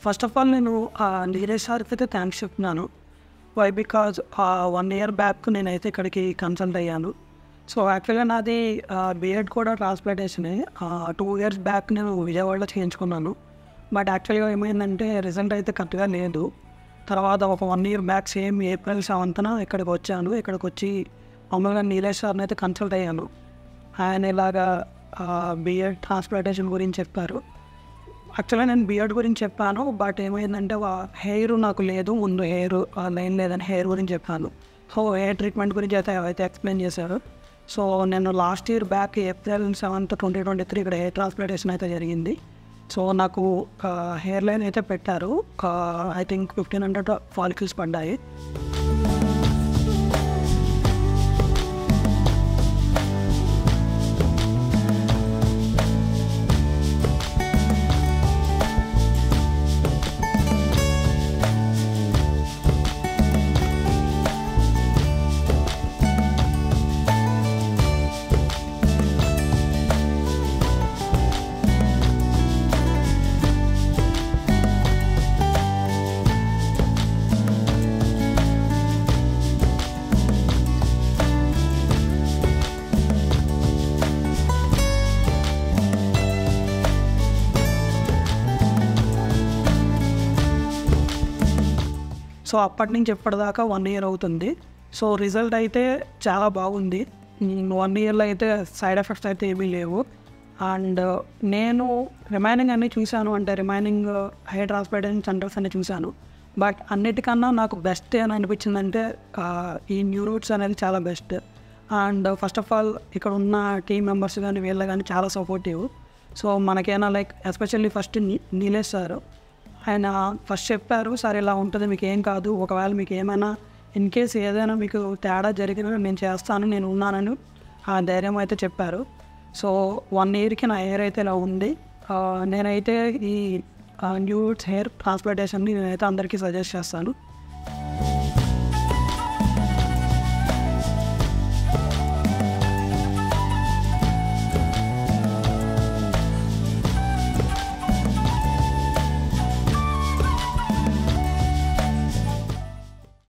First of all నేను నీరజ్ సార్కి అయితే థ్యాంక్స్ చెప్తున్నాను. వై బికాజ్ 1 ఇయర్ బ్యాక్ నేనైతే ఇక్కడికి కన్సల్ట్ అయ్యాను. సో యాక్చువల్గా నాది బీఎడ్ కూడా ట్రాన్స్ప్లాంటేషనే. 2 ఇయర్స్ బ్యాక్ నేను విజయవాడలో చేయించుకున్నాను. బట్ యాక్చువల్గా ఏమైందంటే రిజల్ట్ అయితే కరెక్ట్గా లేదు. తర్వాత ఒక 1 ఇయర్ బ్యాక్ సేమ్ ఏప్రిల్ 7న ఇక్కడికి వచ్చాను. ఇక్కడికి వచ్చి మామూలుగా నీలేష్ సార్ని అయితే కన్సల్ట్ అయ్యాను. ఆయన ఇలాగా బీఎడ్ ట్రాన్స్ప్లాంటేషన్ గురించి చెప్పారు. యాక్చువల్గా నేను బీఎడ్ గురించి చెప్పాను. బట్ ఏమైందంటే హెయిర్ నాకు లేదు, ముందు హెయిర్ లైన్ లేదని హెయిర్ గురించి చెప్పాను. సో హెయిర్ ట్రీట్మెంట్ గురించి అయితే ఎక్స్ప్లెయిన్ చేశారు. సో నేను last year back April 7th 2023 ఇక్కడ హెయిర్ ట్రాన్స్ప్లాంటేషన్ అయితే జరిగింది. సో నాకు హెయిర్ లైన్ అయితే పెట్టారు. ఐ థింక్ 1500 ఫాలికల్స్ పడ్డాయి. సో అప్పటి నుంచి ఎప్పటిదాకా 1 ఇయర్ అవుతుంది. సో రిజల్ట్ అయితే చాలా బాగుంది. 1 ఇయర్లో అయితే సైడ్ ఎఫెక్ట్స్ అయితే ఏమీ లేవు. అండ్ నేను రిమైనింగ్ అన్నీ చూశాను, అంటే రిమైనింగ్ హెయిర్ ట్రాన్స్ప్లాంటేషన్ సెంటర్స్ అన్నీ చూశాను. బట్ అన్నిటికన్నా నాకు బెస్ట్ అని అనిపించిందంటే ఈ న్యూ రూట్స్ అనేది చాలా best. And first of all ఇక్కడ ఉన్న టీమ్ మెంబర్స్ కానీ వీళ్ళు కానీ చాలా సపోర్టివ్. సో మనకైనా like especially first Nilesh sir, ఆయన ఫస్ట్ చెప్పారు, సార్ ఇలా ఉంటుంది, మీకు ఏం కాదు, ఒకవేళ మీకు ఏమైనా ఇన్ కేస్ ఏదైనా మీకు తేడా జరిగినా నేను చేస్తాను, నేను ఉన్నానని ఆ ధైర్యం అయితే చెప్పారు. సో 1 ఇయర్కి నా హెయిర్ అయితే ఇలా ఉంది. నేనైతే ఈ న్యూ హెయిర్ ట్రాన్స్ప్లాంటేషన్ని నేనైతే అందరికీ సజెస్ట్ చేస్తాను.